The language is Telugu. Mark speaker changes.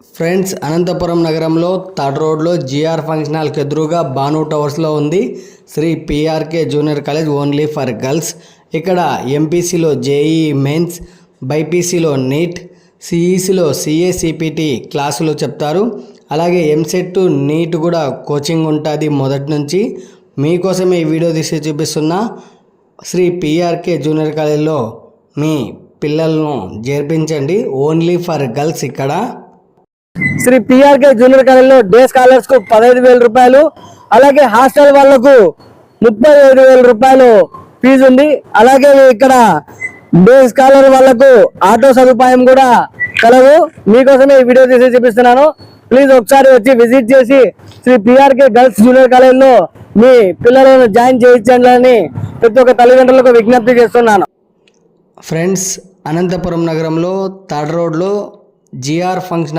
Speaker 1: ఫ్రెండ్స్, అనంతపురం నగరంలో థర్డ్ రోడ్లో జిఆర్ ఫంక్షన్ హాల్కి ఎదురుగా బాను టవర్స్లో ఉంది Sri PRK junior college only for girls. ఇక్కడ ఎంపీసీలో జేఈ మెయిన్స్, బైపీసీలో నీట్, సిఈసీలో సిఏ సిపిటి క్లాసులు చెప్తారు. అలాగే ఎంసెట్ నీట్ కూడా కోచింగ్ ఉంటుంది మొదటి నుంచి. మీకోసమే ఈ వీడియో తీసి చూపిస్తున్నా. శ్రీ పిఆర్కే జూనియర్ కాలేజ్లో మీ పిల్లలను చేర్పించండి. Only for girls. ఇక్కడ శ్రీ పిఆర్కే జూనియర్ కాలేజ్లో డే స్కాలర్స్ కు 15,000 రూపాయలు, అలాగే హాస్టల్ వాళ్లకు 35,000 రూపాయలు ఫీజు ఉంది. అలాగే ఇక్కడ డే స్కాలర్ వాళ్లకు ఆటో సదుపాయం కూడా కలవు. మీకోసమే ఈ వీడియో తీసి చూపిస్తున్నాను. ప్లీజ్ ఒకసారి వచ్చి విజిట్ చేసి శ్రీ పిఆర్కే గర్ల్స్ జూనియర్ కాలేజ్లో మీ పిల్లలను జాయిన్ చేయించండి అని ప్రతి ఒక్క తల్లిదండ్రులకు విజ్ఞప్తి చేస్తున్నాను. ఫ్రెండ్స్, అనంతపురం నగరంలో థర్డ్ రోడ్లో జిఆర్ ఫంక్షన్